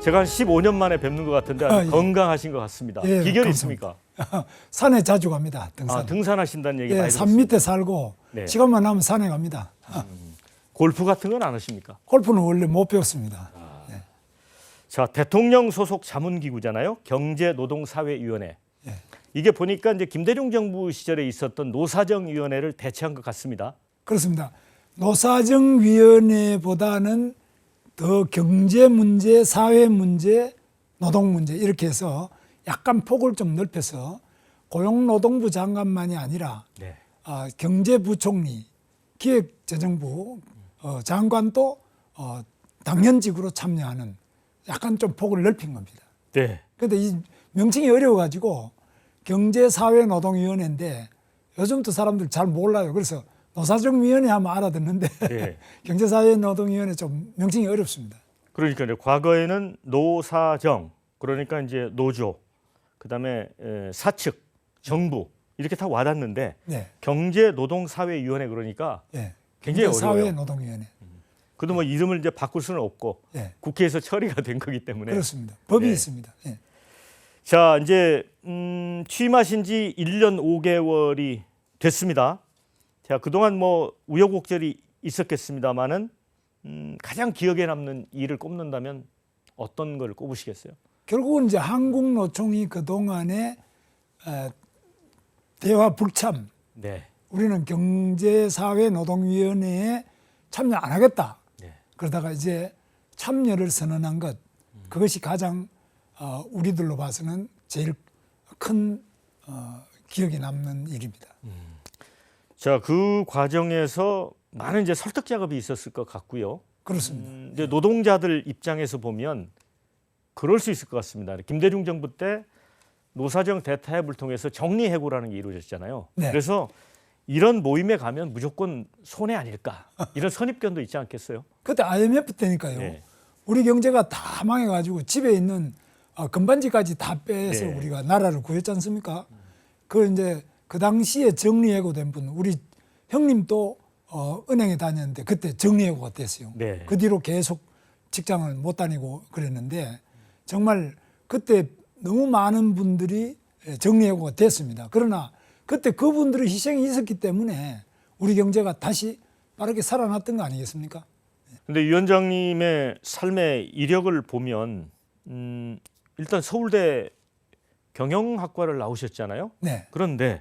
제가 한 15년 만에 뵙는 것 같은데 아주 예. 건강하신 것 같습니다. 예, 비결이 감사합니다. 있습니까? 산에 자주 갑니다. 등산. 아, 등산하신다는 얘기 예, 많이 산 들었습니다. 밑에 살고 네. 시간만 나면 산에 갑니다. 골프 같은 건 안 하십니까? 골프는 원래 못 배웠습니다. 자, 대통령 소속 자문기구잖아요. 경제노동사회위원회. 예. 이게 보니까 이제 김대중 정부 시절에 있었던 노사정위원회를 대체한 것 같습니다. 그렇습니다. 노사정위원회보다는 더 경제 문제, 사회 문제, 노동 문제 이렇게 해서 약간 폭을 좀 넓혀서 고용노동부 장관만이 아니라 네. 경제부총리, 기획재정부 장관도 당연직으로 참여하는 약간 좀 폭을 넓힌 겁니다. 네. 그런데 이 명칭이 어려워가지고 경제사회노동위원회인데 요즘도 사람들 잘 몰라요. 그래서 노사정위원회 하면 알아듣는데 네. 경제사회노동위원회 좀 명칭이 어렵습니다. 그러니까 이제 과거에는 노사정, 그러니까 이제 노조, 그다음에 사측, 정부 이렇게 다 와닿는데 네. 경제노동사회위원회 그러니까 예. 굉장히 어려워요. 사회노동위원회. 그래도 뭐 이름을 이제 바꿀 수는 없고 예. 국회에서 처리가 된 거기 때문에. 그렇습니다. 법이 네. 있습니다. 예. 자, 이제 취임하신 지 1년 5개월이 됐습니다. 자, 그동안 뭐 우여곡절이 있었겠습니다만은 가장 기억에 남는 일을 꼽는다면 어떤 걸 꼽으시겠어요? 결국은 이제 한국노총이 그동안에 대화 불참, 네. 우리는 경제사회노동위원회에 참여 안 하겠다. 네. 그러다가 이제 참여를 선언한 것, 그것이 가장 우리들로 봐서는 제일 큰 기억에 남는 일입니다. 자, 그 과정에서 많은 이제 설득 작업이 있었을 것 같고요. 그렇습니다. 이제 노동자들 입장에서 보면 그럴 수 있을 것 같습니다. 김대중 정부 때 노사정 대타협을 통해서 정리해고라는 게 이루어졌잖아요. 네. 그래서 이런 모임에 가면 무조건 손해 아닐까 이런 선입견도 있지 않겠어요? 그때 IMF 때니까요. 네. 우리 경제가 다 망해가지고 집에 있는 금반지까지 다 빼서 네. 우리가 나라를 구했지 않습니까? 그 이제 그 당시에 정리해고된 분, 우리 형님도 은행에 다녔는데 그때 정리해고가 됐어요. 네. 그 뒤로 계속 직장을 못 다니고 그랬는데 정말 그때 너무 많은 분들이 정리해고가 됐습니다. 그러나 그때 그분들의 희생이 있었기 때문에 우리 경제가 다시 빠르게 살아났던 거 아니겠습니까? 근데 위원장님의 삶의 이력을 보면 일단 서울대 경영학과를 나오셨잖아요. 네. 그런데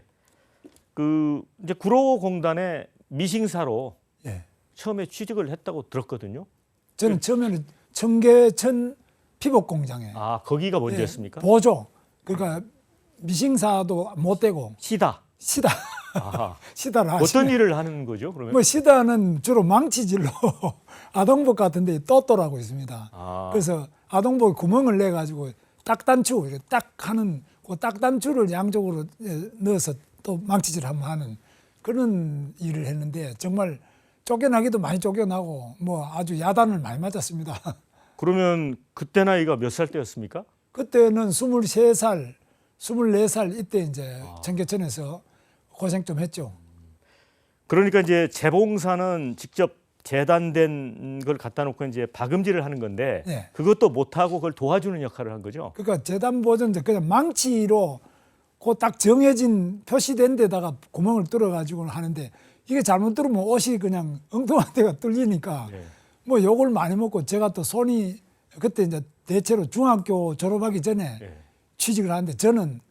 그 이제 구로공단의 미싱사로 예. 처음에 취직을 했다고 들었거든요. 저는 처음에는 청계천 피복공장에 아, 거기가 먼저였습니까? 보조, 그러니까 미싱사도 못 되고 시다. 시다, 아하. 시다를 어떤 하시네. 일을 하는 거죠? 그러면? 뭐 시다는 주로 망치질로 아동복 같은 데 떴더라고 있습니다. 아. 그래서 아동복에 구멍을 내 가지고 딱단추 이렇게 딱 하는 그 딱단추를 양쪽으로 넣어서 또 망치질 한번 하는 그런 일을 했는데 정말 쫓겨나기도 많이 쫓겨나고 뭐 아주 야단을 많이 맞았습니다. 그러면 그때 나이가 몇 살 때였습니까? 그때는 23살, 24살 이때 이제 청계천에서 고생 좀 했죠. 그러니까 이제 재봉사는 직접 재단된 걸 갖다 놓고 이제 박음질을 하는 건데 네. 그것도 못 하고 그걸 도와주는 역할을 한 거죠. 그러니까 재단 보존제 그냥 망치로 그 딱 정해진 표시된 데다가 구멍을 뚫어 가지고 하는데 이게 잘못 뚫으면 옷이 그냥 엉뚱한 데가 뚫리니까 네. 뭐 욕을 많이 먹고 제가 또 손이 그때 이제 대체로 중학교 졸업하기 전에 네. 취직을 하는데 저는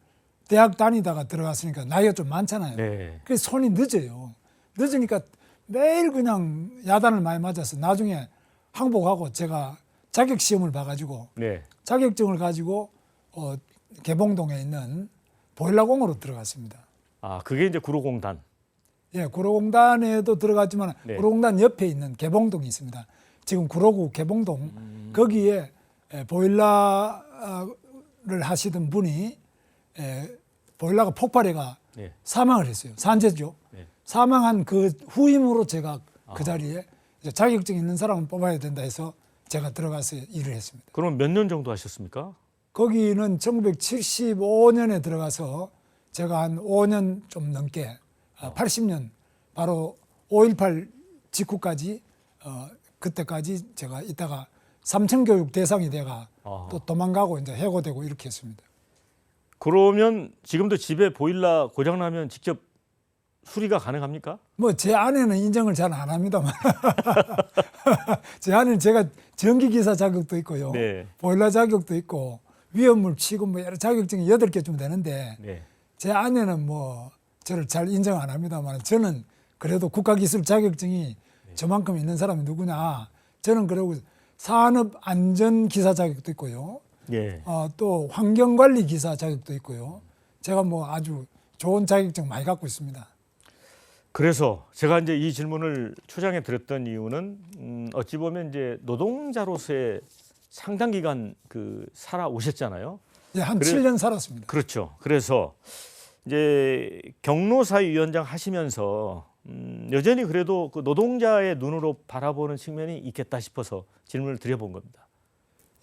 대학 다니다가 들어갔으니까 나이가 좀 많잖아요. 네. 그래서 손이 늦어요. 늦으니까 매일 그냥 야단을 많이 맞아서 나중에 항복하고 제가 자격 시험을 봐가지고 네. 자격증을 가지고 개봉동에 있는 보일러공으로 들어갔습니다. 아, 그게 이제 구로공단. 예, 구로공단에도 들어갔지만 네. 구로공단 옆에 있는 개봉동이 있습니다. 지금 구로구 개봉동 거기에 보일러를 하시던 분이 보일러가 폭발해가 네. 사망을 했어요. 산재죠. 네. 사망한 그 후임으로 제가 그 자리에 이제 자격증 있는 사람을 뽑아야 된다 해서 제가 들어가서 일을 했습니다. 그럼 몇 년 정도 하셨습니까? 거기는 1975년에 들어가서 제가 한 5년 좀 넘게 80년 바로 5.18 직후까지 그때까지 제가 있다가 삼청교육 대상이 돼가 아. 또 도망가고 이제 해고되고 이렇게 했습니다. 그러면 지금도 집에 보일러 고장 나면 직접 수리가 가능합니까? 뭐 제 아내는 인정을 잘 안 합니다만 제 아내는 제가 전기기사 자격도 있고요. 네. 보일러 자격도 있고 위험물 치고 뭐 여러 자격증이 8개쯤 되는데 네. 제 아내는 뭐 저를 잘 인정 안 합니다만 저는 그래도 국가기술 자격증이 저만큼 있는 사람이 누구냐. 저는 그리고 산업안전기사 자격도 있고요. 예. 또 환경관리기사 자격도 있고요. 제가 뭐 아주 좋은 자격증 많이 갖고 있습니다. 그래서 제가 이제 이 질문을 초장에 드렸던 이유는 어찌 보면 이제 노동자로서의 상당 기간 살아오셨잖아요. 예, 한 그래- 7년 살았습니다. 그렇죠. 그래서 이제 경로사위원장 하시면서 여전히 그래도 그 노동자의 눈으로 바라보는 측면이 있겠다 싶어서 질문을 드려본 겁니다.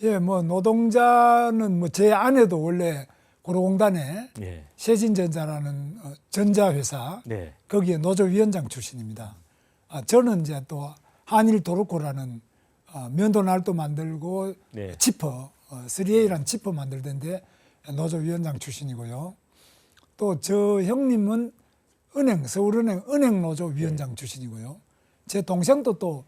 예, 뭐 노동자는 뭐 제 아내도 원래 고려공단에 예. 세진전자라는 전자회사 네. 거기에 노조위원장 출신입니다. 저는 이제 또 한일도로코라는 면도날도 만들고 네. 지퍼 3A라는 지퍼 만들던데 노조위원장 출신이고요. 또 저 형님은 서울은행 은행노조위원장 출신이고요. 제 동생도 또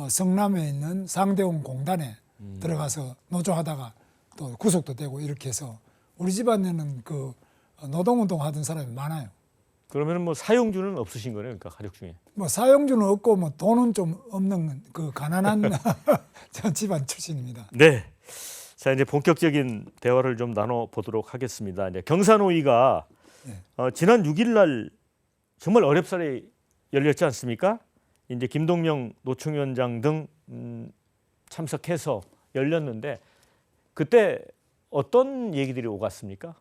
성남에 있는 상대원 공단에 들어가서 노조하다가 또 구속도 되고 이렇게 해서 우리 집안에는 그 노동운동 하던 사람이 많아요. 그러면 뭐 사용주는 없으신 거네요, 그러니까 가족 중에. 뭐 사용주는 없고 뭐 돈은 좀 없는 그 가난한 저 집안 출신입니다. 네. 자, 이제 본격적인 대화를 좀 나눠 보도록 하겠습니다. 이제 경산호위가 지난 6일 날 정말 어렵사리 열렸지 않습니까? 이제 김동명 노총위원장 등 참석해서 열렸는데 그때 어떤 얘기들이 오갔습니까?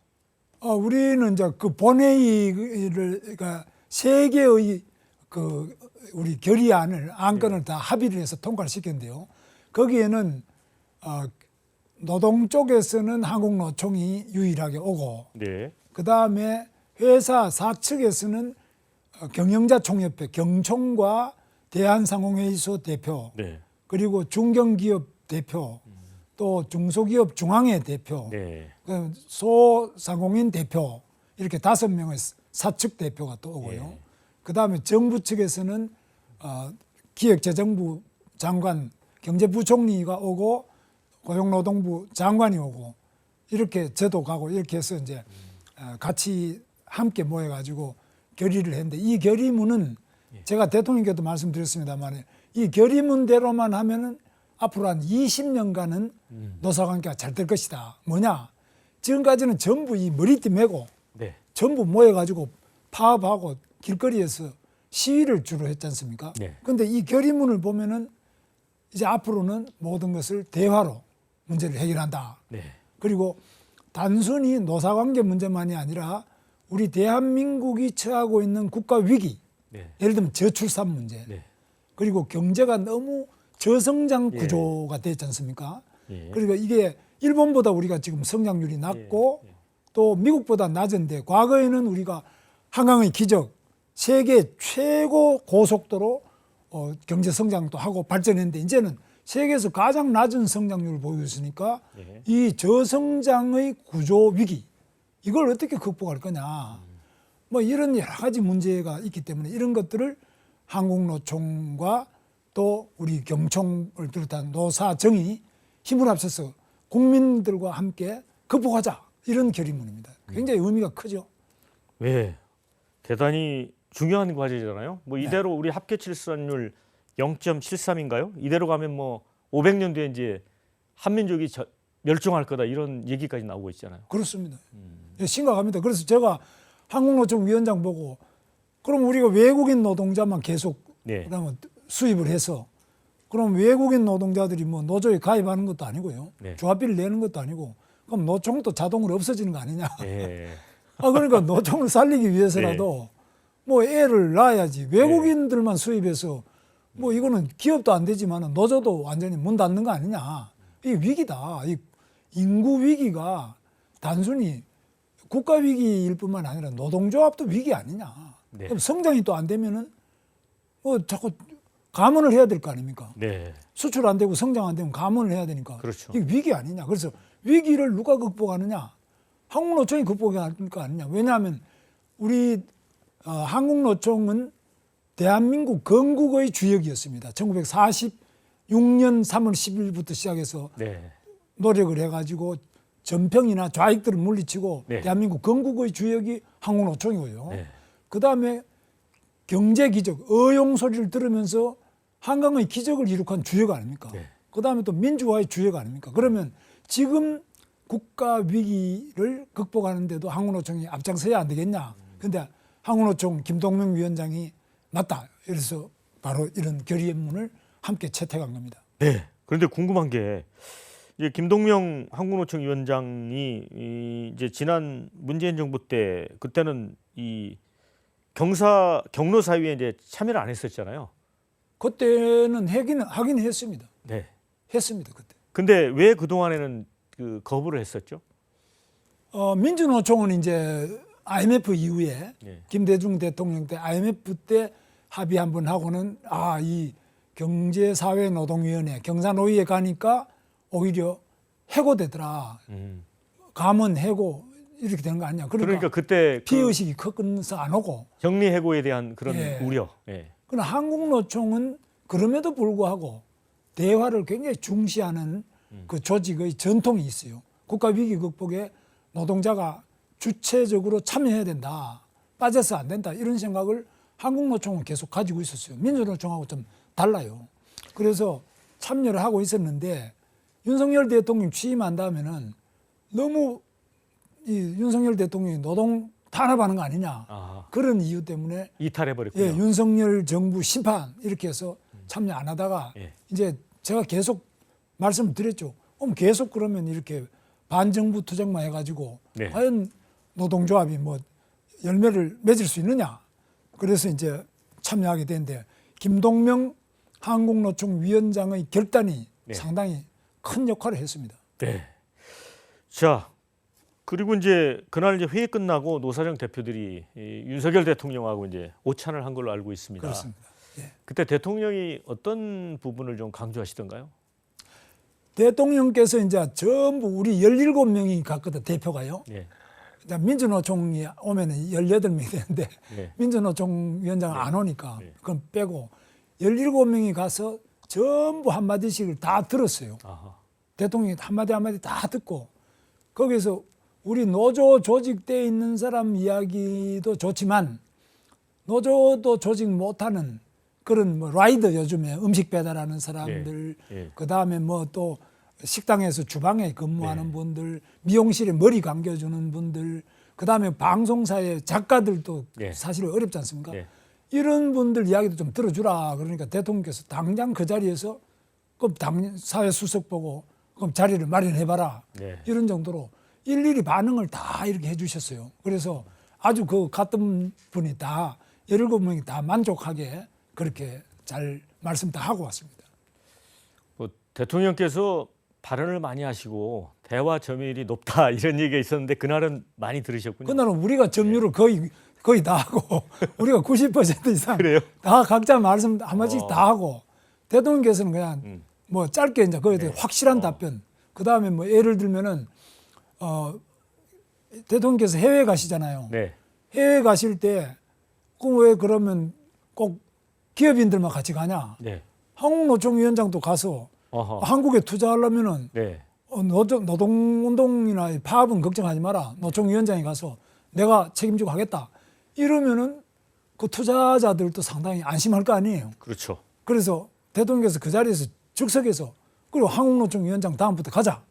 우리는 이제 그 본회의를 그러니까 세 개의 그 우리 결의안을 안건을 다 합의를 해서 통과를 시켰는데요. 거기에는 노동 쪽에서는 한국노총이 유일하게 오고, 네. 그 다음에 회사 사측에서는 경영자 총협회 경총과 대한상공회의소 대표, 네. 그리고 중견기업 대표, 또 중소기업 중앙회 대표, 네. 소상공인 대표 이렇게 5명의 사측 대표가 또 오고요. 예. 그 다음에 정부 측에서는 기획재정부 장관, 경제부총리가 오고 고용노동부 장관이 오고 이렇게 저도 가고 이렇게 해서 이제 같이 함께 모여가지고 결의를 했는데 이 결의문은 제가 대통령께도 말씀드렸습니다만 이 결의문대로만 하면은 앞으로 한 20년간은 노사관계가 잘 될 것이다. 뭐냐? 지금까지는 전부 이 머리띠 메고 네. 전부 모여가지고 파업하고 길거리에서 시위를 주로 했지 않습니까? 네. 그런데 이 결의문을 보면은 이제 앞으로는 모든 것을 대화로 문제를 해결한다. 네. 그리고 단순히 노사관계 문제만이 아니라 우리 대한민국이 처하고 있는 국가 위기, 네. 예를 들면 저출산 문제, 네. 그리고 경제가 너무 저성장 예. 구조가 됐지 않습니까? 예. 그리고 이게 일본보다 우리가 지금 성장률이 낮고 또 미국보다 낮은데 과거에는 우리가 한강의 기적, 세계 최고 고속도로 경제 성장도 하고 발전했는데 이제는 세계에서 가장 낮은 성장률을 보이고 있으니까 예. 이 저성장의 구조 위기 이걸 어떻게 극복할 거냐. 뭐 이런 여러 가지 문제가 있기 때문에 이런 것들을 한국노총과 또 우리 경총을 비롯한 노사정이 힘을 합쳐서 국민들과 함께 극복하자 이런 결의문입니다. 굉장히 의미가 크죠. 네. 대단히 중요한 과제잖아요. 뭐 이대로 우리 합계 출산율 0.73인가요? 이대로 가면 뭐 500년 뒤에 이제 한민족이 멸종할 거다 이런 얘기까지 나오고 있잖아요. 그렇습니다. 예, 심각합니다. 그래서 제가 한국노총 위원장 보고 그럼 우리가 외국인 노동자만 계속 네. 그러면 수입을 해서 그럼 외국인 노동자들이 뭐 노조에 가입하는 것도 아니고요. 네. 조합비를 내는 것도 아니고 그럼 노총도 자동으로 없어지는 거 아니냐. 예. 그러니까 노총을 살리기 위해서라도 뭐 애를 낳아야지. 외국인들만 수입해서 뭐 이거는 기업도 안 되지만 노조도 완전히 문 닫는 거 아니냐. 이 위기다. 이 인구 위기가 단순히 국가 위기일 뿐만 아니라 노동조합도 위기 아니냐. 네. 그럼 성장이 또 안 되면은 자꾸 감원을 해야 될 거 아닙니까? 네. 수출 안 되고 성장 안 되면 감원을 해야 되니까. 그렇죠. 이게 위기 아니냐. 그래서 위기를 누가 극복하느냐? 한국노총이 극복해야 할 거 아니냐. 왜냐하면 우리 한국노총은 대한민국 건국의 주역이었습니다. 1946년 3월 10일부터 시작해서 네. 노력을 해가지고 전평이나 좌익들을 물리치고 네. 대한민국 건국의 주역이 한국노총이고요. 네. 그 다음에 경제 기적, 어용 소리를 들으면서 한강의 기적을 이룩한 주역 아닙니까? 네. 그 다음에 또 민주화의 주역 아닙니까? 그러면 지금 국가 위기를 극복하는데도 한국노총이 앞장서야 안 되겠냐? 근데 한국노총 김동명 위원장이 맞다. 그래서 바로 이런 결의문을 함께 채택한 겁니다. 네. 그런데 궁금한 게 이제 김동명 한국노총 위원장이 이제 지난 문재인 정부 때 그때는 이 경로 사위에 이제 참여를 안 했었잖아요. 그때는 하긴 했습니다. 네. 했습니다. 그때. 근데 왜 그 동안에는 그 거부를 했었죠? 민주노총은 이제 IMF 이후에 네. 김대중 대통령 때 IMF 때 합의 한번 하고는 이 경제사회노동위원회 경사노위에 가니까 오히려 해고되더라. 감원 해고 이렇게 되는 거 아니냐. 그러니까 그때 피해의식이 커서 안 오고. 정리해고에 대한 그런 예. 우려. 예. 그러나 한국노총은 그럼에도 불구하고 대화를 굉장히 중시하는 그 조직의 전통이 있어요. 국가 위기 극복에 노동자가 주체적으로 참여해야 된다. 빠져서 안 된다. 이런 생각을 한국노총은 계속 가지고 있었어요. 민주노총하고 좀 달라요. 그래서 참여를 하고 있었는데 윤석열 대통령 취임한 다음에는 너무 이 윤석열 대통령이 노동 탄압하는 거 아니냐. 아, 그런 이유 때문에 이탈해버렸군요. 예, 윤석열 정부 심판 이렇게 해서 참여 안 하다가 예. 이제 제가 계속 말씀드렸죠. 계속 그러면 이렇게 반정부 투쟁만 해가지고 네. 과연 노동조합이 뭐 열매를 맺을 수 있느냐. 그래서 이제 참여하게 됐는데 김동명 한국노총 위원장의 결단이 네. 상당히 큰 역할을 했습니다. 네. 자, 그리고 이제 그날 이제 회의 끝나고 노사정 대표들이 이 윤석열 대통령하고 이제 오찬을 한 걸로 알고 있습니다. 그렇습니다. 예. 그때 대통령이 어떤 부분을 좀 강조하시던가요? 대통령께서 이제 전부 우리 17명이 갔거든, 대표가요. 네. 이제 민주노총이 오면 18명이 되는데 네. 민주노총 위원장은 안 오니까 네. 그건 빼고 17명이 가서 전부 한마디씩을 다 들었어요. 아하. 대통령이 한마디 다 듣고 거기서 우리 노조 조직대에 있는 사람 이야기도 좋지만 노조도 조직 못하는 그런 뭐 라이더 요즘에 음식 배달하는 사람들 네. 그다음에 뭐 또 식당에서 주방에 근무하는 네. 분들 미용실에 머리 감겨주는 분들 그다음에 방송사의 작가들도 네. 사실 어렵지 않습니까? 네. 이런 분들 이야기도 좀 들어주라. 그러니까 대통령께서 당장 그 자리에서 그럼 사회수석 보고 그럼 자리를 마련해봐라. 네. 이런 정도로 일일이 반응을 다 이렇게 해주셨어요. 그래서 아주 그 갔던 분이 다 17명이 다 만족하게 그렇게 잘 말씀 다 하고 왔습니다. 뭐 대통령께서 발언을 많이 하시고 대화 점유율이 높다 이런 얘기가 있었는데 그날은 많이 들으셨군요. 그날은 우리가 점유를 거의 다 하고 우리가 90% 이상 그래요? 다 각자 말씀 한마디씩 어. 다 하고 대통령께서는 그냥 뭐 짧게 이제 거기에 대해 확실한 답변. 그 다음에 뭐 예를 들면은 대통령께서 해외 가시잖아요. 네. 해외 가실 때 그 왜 그러면 꼭 기업인들만 같이 가냐? 네. 한국노총 위원장도 가서 어허. 한국에 투자하려면은 네. 노동운동이나 파업은 걱정하지 마라. 노총 위원장이 가서 내가 책임지고 하겠다. 이러면은 그 투자자들도 상당히 안심할 거 아니에요. 그렇죠. 그래서 대통령께서 그 자리에서 즉석에서 그리고 한국노총 위원장 다음부터 가자.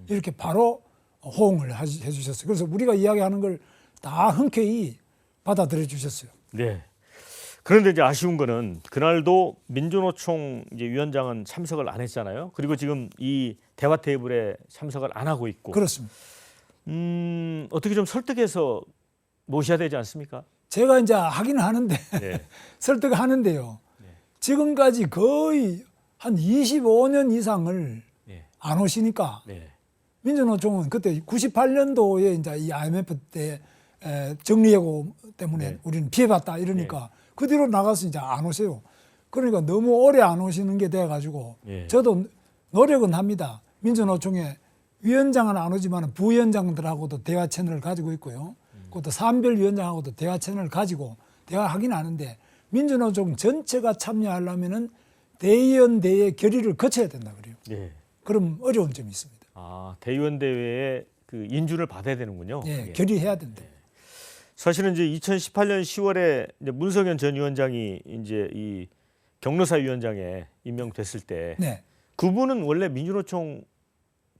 이렇게 바로 호응을 해주셨어요. 그래서 우리가 이야기하는 걸 다 흔쾌히 받아들여 주셨어요. 네. 그런데 이제 아쉬운 거는 그날도 민주노총 이제 위원장은 참석을 안 했잖아요. 그리고 지금 이 대화 테이블에 참석을 안 하고 있고. 그렇습니다. 어떻게 좀 설득해서 모셔야 되지 않습니까? 제가 이제 하긴 하는데 네. 설득하는데요. 지금까지 거의 한 25년 이상을 네. 안 오시니까 네. 민주노총은 그때 98년도에 이제 이 IMF 때 정리해고 때문에 네. 우리는 피해봤다 이러니까 그 뒤로 나가서 이제 안 오세요. 그러니까 너무 오래 안 오시는 게 돼가지고 예. 저도 노력은 합니다. 민주노총에 위원장은 안 오지만 부위원장들하고도 대화 채널을 가지고 있고요. 그것도 산별위원장하고도 대화 채널을 가지고 대화하긴 하는데 민주노총 전체가 참여하려면은 대의원대의 결의를 거쳐야 된다 그래요. 예. 그럼 어려운 점이 있습니다. 아, 대의원 대회에 그 인준을 받아야 되는군요. 예, 그게. 결의해야 된다. 사실은 이제 2018년 10월에 이제 문성현 전 위원장이 이제 이 경로사 위원장에 임명됐을 때 네. 그분은 원래 민주노총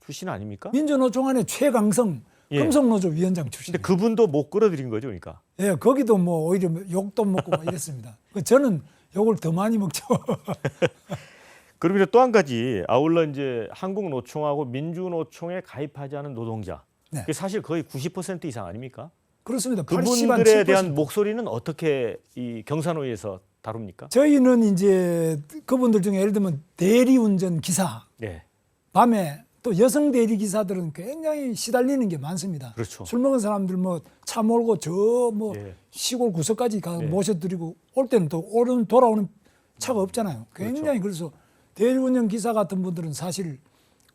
출신 아닙니까? 민주노총 안에 최강성 예. 금속노조 위원장 근데 출신입니다. 그분도 못 끌어들인 거죠, 그러니까. 예, 거기도 뭐 오히려 욕도 먹고 막 이랬습니다. 저는 욕을 더 많이 먹죠. 그리고 또 한 가지 아울러 이제 한국노총하고 민주노총에 가입하지 않은 노동자. 네. 그게 사실 거의 90% 이상 아닙니까? 그렇습니다. 80한 그분들에 7%. 대한 목소리는 어떻게 이 경산호에서 다룹니까? 저희는 이제 그분들 중에 예를 들면 대리운전 기사, 네, 밤에 또 여성 대리 기사들은 굉장히 시달리는 게 많습니다. 그렇죠. 술 먹은 사람들 뭐 차 몰고 저 뭐 예. 시골 구석까지 가 예. 모셔드리고 올 때는 또 돌아오는 차가 없잖아요. 그렇죠. 굉장히 그래서 대리운전 기사 같은 분들은 사실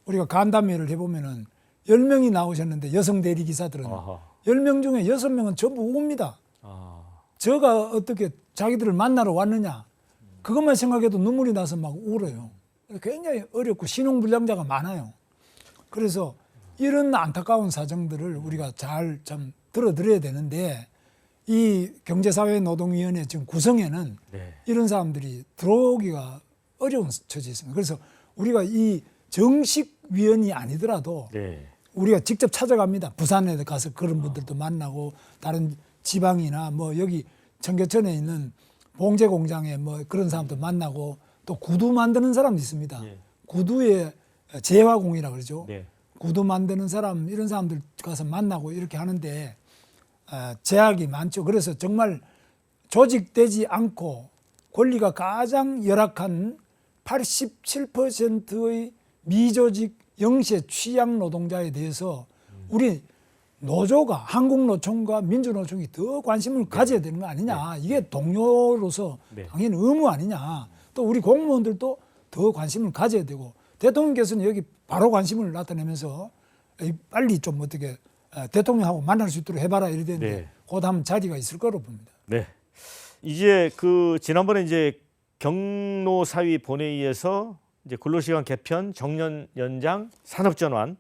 우리가 간담회를 해보면은 10명이 나오셨는데 여성 대리 기사들은 아하. 10명 중에 6명은 전부 웁니다. 아, 저가 어떻게 자기들을 만나러 왔느냐 그것만 생각해도 눈물이 나서 막 울어요. 굉장히 어렵고 신용불량자가 많아요. 그래서 이런 안타까운 사정들을 우리가 잘 참 들어드려야 되는데 이 경제사회노동위원회 지금 구성에는 네, 이런 사람들이 들어오기가 어려운 처지에 있습니다. 그래서 우리가 이 정식 위원이 아니더라도 네, 우리가 직접 찾아갑니다. 부산에 가서 그런 분들도 만나고 다른 지방이나 뭐 여기 청계천에 있는 봉제 공장에 뭐 그런 사람도 만나고 또 구두 만드는 사람도 있습니다. 예. 구두의 재화공이라 그러죠. 네, 구두 만드는 사람 이런 사람들 가서 만나고 이렇게 하는데 제약이 많죠. 그래서 정말 조직되지 않고 권리가 가장 열악한 87%의 미조직 영세 취약 노동자에 대해서 우리 노조가 한국노총과 민주노총이 더 관심을 가져야 되는 거 아니냐. 이게 동료로서 네. 당연히 의무 아니냐. 또 우리 공무원들도 더 관심을 가져야 되고 대통령께서는 여기 바로 관심을 나타내면서 빨리 좀 어떻게 대통령하고 만날 수 있도록 해봐라 이래 되는데 네. 곧 하면 자리가 있을 거로 봅니다. 네. 이제 그 지난번에 이제 경로사위 본회의에서 이제 근로시간 개편, 정년 연장, 산업전환,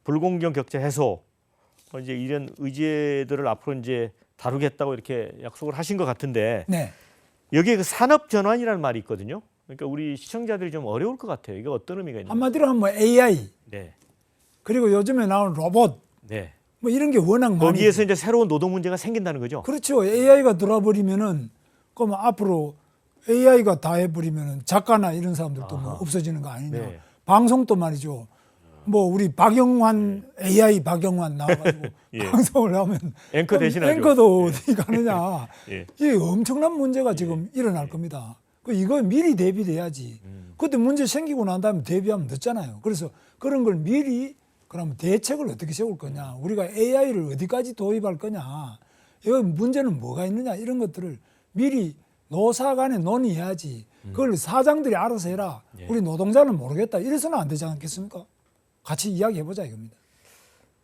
불공정 격차 해소 이제 이런 의제들을 앞으로 이제 다루겠다고 이렇게 약속을 하신 것 같은데 네. 여기에 그 산업전환이라는 말이 있거든요. 그러니까 우리 시청자들이 좀 어려울 것 같아요. 이게 어떤 의미가 있나요? 한마디로 하면 뭐 AI 네, 그리고 요즘에 나온 로봇 네. 뭐 이런 게 워낙 많이 거기에서 이제 새로운 노동 문제가 생긴다는 거죠. 그렇죠. AI가 들어와 버리면은 그럼 앞으로 AI가 다 해버리면은 작가나 이런 사람들도 뭐 아하. 없어지는 거 아니냐. 네. 방송도 말이죠. 뭐 우리 박영환 AI 박영환 나와가지고 예. 방송을 하면 앵커 그럼 대신하죠. 앵커도 어디 가느냐. 예. 이게 엄청난 문제가 지금 일어날 겁니다. 이거 미리 대비를 해야지. 그때 문제 생기고 난 다음에 대비하면 늦잖아요. 그래서 그런 걸 미리 그러면 대책을 어떻게 세울 거냐. 우리가 AI를 어디까지 도입할 거냐. 여기 문제는 뭐가 있느냐. 이런 것들을 미리 노사 간에 논의해야지. 그걸 사장들이 알아서 해라. 예. 우리 노동자는 모르겠다. 이래서는 안 되지 않겠습니까? 같이 이야기해보자 이겁니다.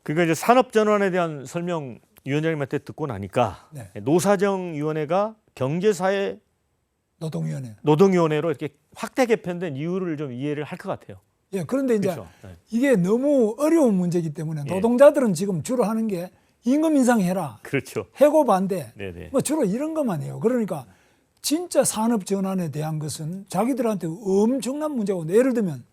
그러니까 이제 산업전환에 대한 설명 위원장님한테 듣고 나니까 네. 노사정위원회가 경제사회 노동위원회. 노동위원회로 이렇게 확대 개편된 이유를 좀 이해를 할 것 같아요. 예, 그런데 이제 그렇죠. 네. 이게 너무 어려운 문제이기 때문에 예. 노동자들은 지금 주로 하는 게 임금 인상해라. 그렇죠. 해고 반대. 네네. 뭐 주로 이런 것만 해요. 그러니까 진짜 산업 전환에 대한 것은 자기들한테 엄청난 문제고 예를 들면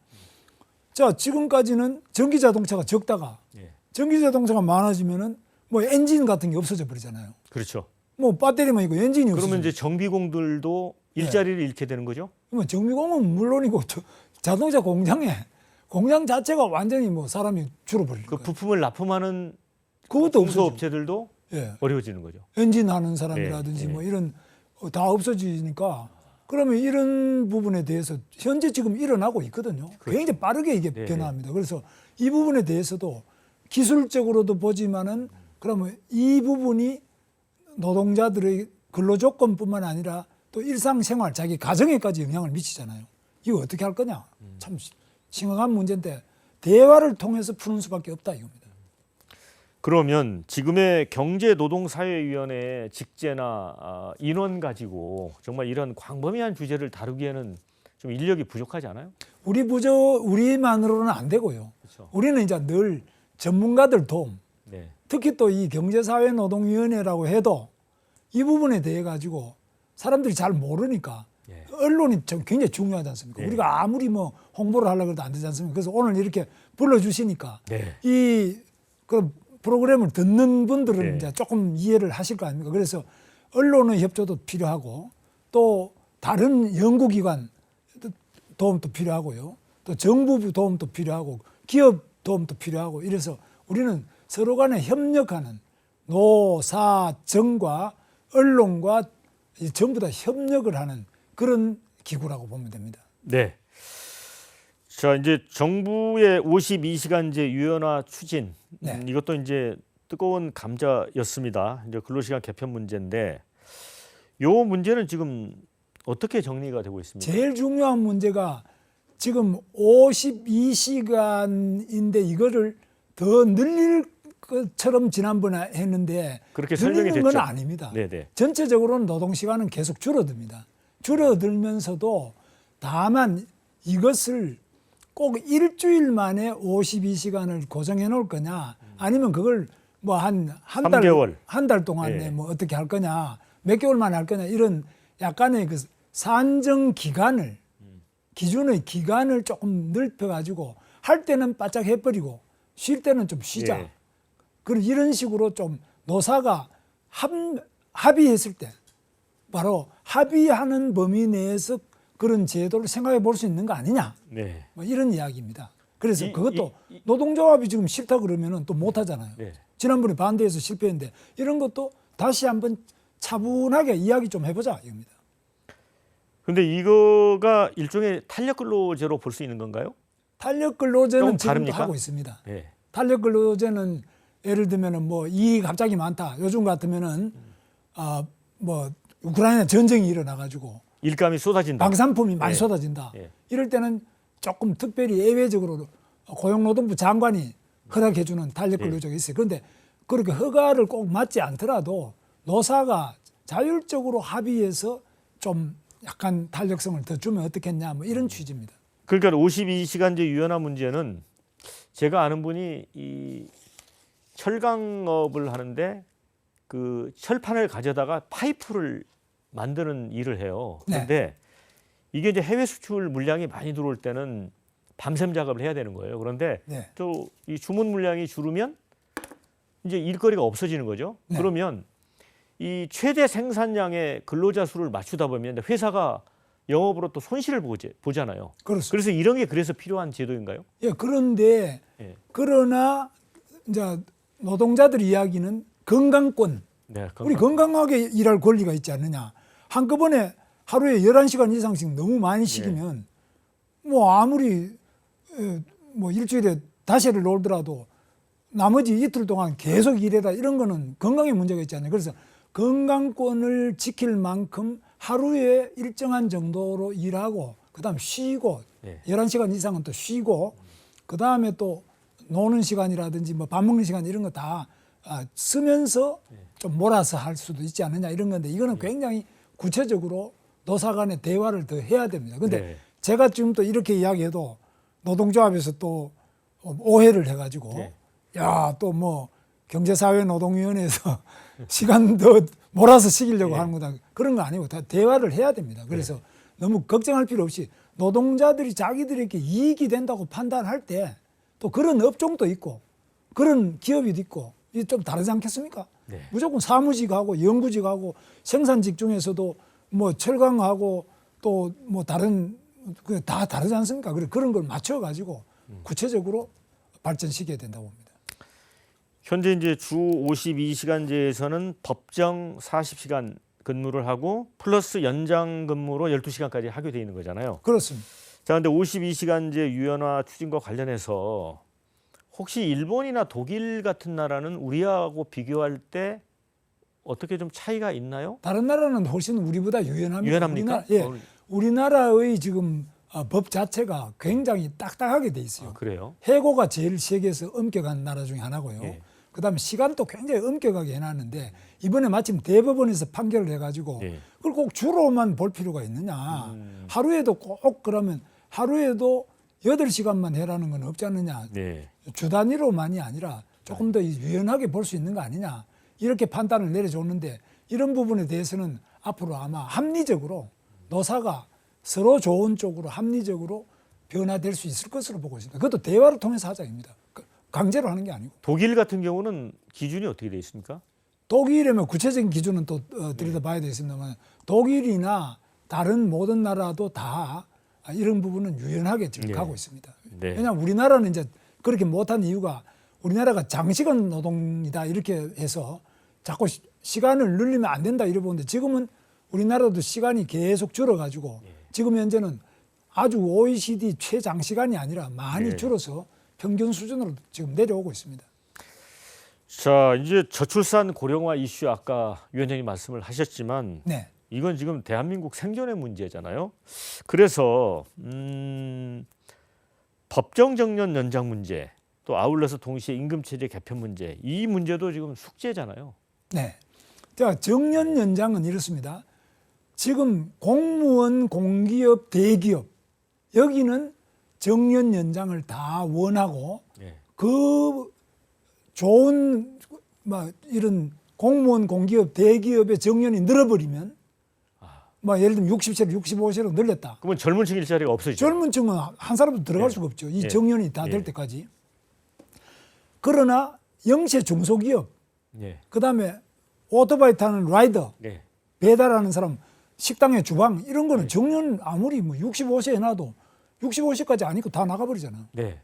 자 지금까지는 전기 자동차가 적다가 예. 전기 자동차가 많아지면은 뭐 엔진 같은 게 없어져 버리잖아요. 그렇죠. 뭐 배터리만 있고 엔진이 없어져. 그러면 이제 정비공들도 일자리를 잃게 되는 거죠? 그러면 정비공은 물론이고 자동차 공장 자체가 완전히 뭐 사람이 줄어버릴 그 거예요. 부품을 납품하는 그것도 없어져. 공소업체들도 예. 어려워지는 거죠. 엔진 하는 사람이라든지 네, 뭐 이런 다 없어지니까 그러면 이런 부분에 대해서 현재 지금 일어나고 있거든요. 굉장히 빠르게 이게 네, 변화합니다. 그래서 이 부분에 대해서도 기술적으로도 보지만은 그러면 이 부분이 노동자들의 근로조건뿐만 아니라 또 일상생활 자기 가정에까지 영향을 미치잖아요. 이거 어떻게 할 거냐? 참 심각한 문제인데 대화를 통해서 푸는 수밖에 없다 이겁니다. 그러면 지금의 경제노동사회위원회 직제나 인원 가지고 정말 이런 광범위한 주제를 다루기에는 좀 인력이 부족하지 않아요? 우리만으로는 안 되고요. 그렇죠. 우리는 이제 늘 전문가들 도움, 네. 특히 또 이 경제사회노동위원회라고 해도 이 부분에 대해 가지고 사람들이 잘 모르니까 예. 언론이 좀 굉장히 중요하지 않습니까? 네. 우리가 아무리 뭐 홍보를 하려고 해도 안 되지 않습니까? 그래서 오늘 이렇게 불러주시니까 네. 이 그 프로그램을 듣는 분들은 네. 이제 조금 이해를 하실 거 아닙니까? 그래서 언론의 협조도 필요하고 또 다른 연구기관 도움도 필요하고요. 또 정부 도움도 필요하고 기업 도움도 필요하고 이래서 우리는 서로 간에 협력하는 노사정과 언론과 전부 다 협력을 하는 그런 기구라고 보면 됩니다. 네. 자, 이제 정부의 52시간제 유연화 추진 네. 이것도 이제 뜨거운 감자였습니다. 이제 근로시간 개편 문제인데 요 문제는 지금 어떻게 정리가 되고 있습니까? 제일 중요한 문제가 지금 52시간인데 이거를 더 늘릴 것처럼 지난번에 했는데 그렇게 설명이 늘리는 됐죠. 건 아닙니다. 네네. 전체적으로는 노동시간은 계속 줄어듭니다. 줄어들면서도 다만 이것을 꼭 일주일 만에 52시간을 고정해 놓을 거냐 아니면 그걸 뭐 한 달, 3개월. 한 달 동안에 예. 뭐 어떻게 할 거냐 몇 개월만 할 거냐 이런 약간의 그 산정 기간을 기준의 기간을 조금 넓혀 가지고 할 때는 바짝 해버리고 쉴 때는 좀 쉬자. 예. 그런 이런 식으로 좀 노사가 합의했을 때 바로 합의하는 범위 내에서 그런 제도를 생각해 볼 수 있는 거 아니냐 네. 뭐 이런 이야기입니다. 그래서 이- 그것도 노동조합이 지금 싫다 그러면은 또 못 하잖아요. 네. 지난번에 반대해서 실패했는데 이런 것도 다시 한번 차분하게 이야기 좀 해보자 이겁니다. 근데 이거가 일종의 탄력 근로제로 볼 수 있는 건가요? 탄력 근로제는 조금 지금도 다릅니까? 하고 있습니다. 네. 탄력 근로제는 예를 들면은 뭐 이익이 갑자기 많다. 요즘 같으면은 뭐 우크라이나 전쟁이 일어나 가지고 일감이 쏟아진다. 방산품이 많이 예. 쏟아진다. 예. 이럴 때는 조금 특별히 예외적으로 고용노동부 장관이 허락해 주는 탄력 근로제가 있어요. 그런데 그렇게 허가를 꼭 맞지 않더라도 노사가 자율적으로 합의해서 좀 약간 탄력성을 더 주면 어떻겠냐 뭐 이런 취지입니다. 그러니까 52시간제 유연화 문제는 제가 아는 분이 이 철강업을 하는데 그 철판을 가져다가 파이프를 만드는 일을 해요. 그런데 이게 이제 해외 수출 물량이 많이 들어올 때는 밤샘 작업을 해야 되는 거예요. 그런데 네. 또 이 주문 물량이 줄으면 이제 일거리가 없어지는 거죠. 네. 그러면 이 최대 생산량의 근로자 수를 맞추다 보면 회사가 영업으로 또 손실을 보잖아요. 그렇습니다. 그래서 이런 게 그래서 필요한 제도인가요? 예, 그런데 예. 그러나 이제 노동자들 이야기는 건강권, 네, 우리 건강하게 일할 권리가 있지 않느냐. 한꺼번에 하루에 11시간 이상씩 너무 많이 쉬기면 뭐 아무리 뭐 일주일에 다시를 놀더라도 나머지 이틀 동안 계속 일해라 이런 거는 건강에 문제가 있지 않나요? 그래서 건강권을 지킬 만큼 하루에 일정한 정도로 일하고 그다음 쉬고 네. 11시간 이상은 또 쉬고 그다음에 또 노는 시간이라든지 뭐 밥 먹는 시간 이런 거 다 쓰면서 좀 몰아서 할 수도 있지 않느냐 이런 건데 이거는 굉장히 구체적으로 노사 간의 대화를 더 해야 됩니다. 근데 네. 제가 지금 또 이렇게 이야기해도 노동조합에서 또 오해를 해가지고 네. 야, 또 뭐 경제사회노동위원회에서 시간 더 몰아서 시키려고 하는 거다. 그런 거 아니고 다 대화를 해야 됩니다. 그래서 너무 걱정할 필요 없이 노동자들이 자기들에게 이익이 된다고 판단할 때 또 그런 업종도 있고 그런 기업이 있고 이게 좀 다르지 않겠습니까? 네. 무조건 사무직하고 연구직하고 생산직 중에서도 뭐 철강하고 또 뭐 다른 그 다 다르지 않습니까? 그런 걸 맞춰 가지고 구체적으로 발전시켜야 된다고 봅니다. 현재 이제 주 52시간제에서는 법정 40시간 근무를 하고 플러스 연장 근무로 12시간까지 하게 돼 있는 거잖아요. 그렇습니다. 자, 근데 52시간제 유연화 추진과 관련해서 혹시 일본이나 독일 같은 나라는 우리하고 비교할 때 어떻게 좀 차이가 있나요? 다른 나라는 훨씬 우리보다 유연합니다. 유연합니까? 우리나라의 지금 법 자체가 굉장히 딱딱하게 돼 있어요. 그래요? 해고가 제일 세계에서 엄격한 나라 중에 하나고요. 예. 그다음에 시간도 굉장히 엄격하게 해놨는데 이번에 마침 대법원에서 판결을 해가지고 예. 그걸 꼭 주로만 볼 필요가 있느냐. 하루에도 꼭 그러면 하루에도 8시간만 해라는 건 없지 않느냐. 네. 주 단위로만이 아니라 조금 더 유연하게 볼 수 있는 거 아니냐. 이렇게 판단을 내려줬는데 이런 부분에 대해서는 앞으로 아마 합리적으로 노사가 서로 좋은 쪽으로 합리적으로 변화될 수 있을 것으로 보고 있습니다. 그것도 대화를 통해서 하자입니다. 강제로 하는 게 아니고. 독일 같은 경우는 기준이 어떻게 돼 있습니까? 독일이면 구체적인 기준은 또 들여다봐야 되겠습니다만 독일이나 다른 모든 나라도 다 이런 부분은 유연하게 지금 네. 가고 있습니다. 네. 왜냐하면 우리나라는 이제 그렇게 못한 이유가 우리나라가 장시간 노동이다 이렇게 해서 자꾸 시간을 늘리면 안 된다 이래 보는데 지금은 우리나라도 시간이 계속 줄어가지고 지금 현재는 아주 OECD 최장시간이 아니라 많이 네. 줄어서 평균 수준으로 지금 내려오고 있습니다. 자, 이제 저출산 고령화 이슈 아까 위원장님 말씀을 하셨지만 네. 이건 지금 대한민국 생존의 문제잖아요. 그래서 법정 정년 연장 문제 또 아울러서 동시에 임금 체제 개편 문제 이 문제도 지금 숙제잖아요. 네. 자, 정년 연장은 이렇습니다. 지금 공무원, 공기업, 대기업 여기는 정년 연장을 다 원하고 네. 그 좋은 이런 공무원, 공기업, 대기업의 정년이 늘어버리면 예를 들면 60세로 65세로 늘렸다. 그러면 젊은 층 일자리가 없어지죠. 젊은 층은 한 사람도 들어갈 네. 수가 없죠. 이 네. 정년이 다 될 네. 때까지. 그러나 영세 중소기업, 네. 그다음에 오토바이 타는 라이더, 네. 배달하는 사람, 식당의 주방 이런 거는 정년 아무리 65세 해놔도 65세까지 안 입고 다 나가버리잖아. 네.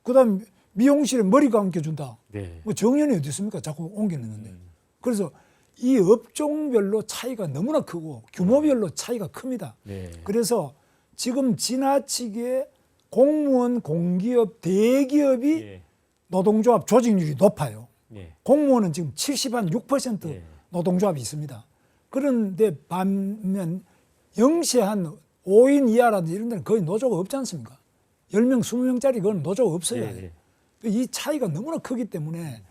그다음 미용실에 머리 감겨준다. 네. 정년이 어디 있습니까? 자꾸 옮기는데. 그래서 이 업종별로 차이가 너무나 크고 규모별로 차이가 큽니다. 네. 그래서 지금 지나치게 공무원, 공기업, 대기업이 예. 노동조합 조직률이 높아요. 예. 공무원은 지금 70한6% 예. 노동조합이 있습니다. 그런데 반면 영세 한 5인 이하라든지 이런 데는 거의 노조가 없지 않습니까? 10명, 20명짜리 그건 노조가 없어요. 예. 이 차이가 너무나 크기 때문에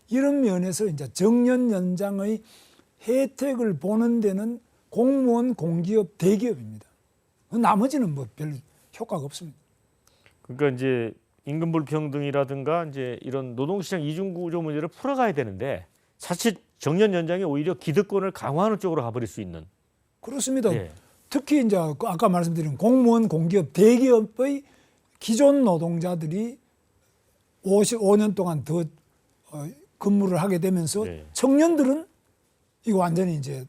이런 면에서 이제 정년 연장의 혜택을 보는 데는 공무원, 공기업, 대기업입니다. 나머지는 별 효과가 없습니다. 그러니까 이제 임금 불평등이라든가 이제 이런 노동시장 이중 구조 문제를 풀어가야 되는데 자칫 정년 연장이 오히려 기득권을 강화하는 쪽으로 가버릴 수 있는. 그렇습니다. 예. 특히 이제 아까 말씀드린 공무원, 공기업, 대기업의 기존 노동자들이 55년 동안 더 근무를 하게 되면서 네. 청년들은 이거 완전히 이제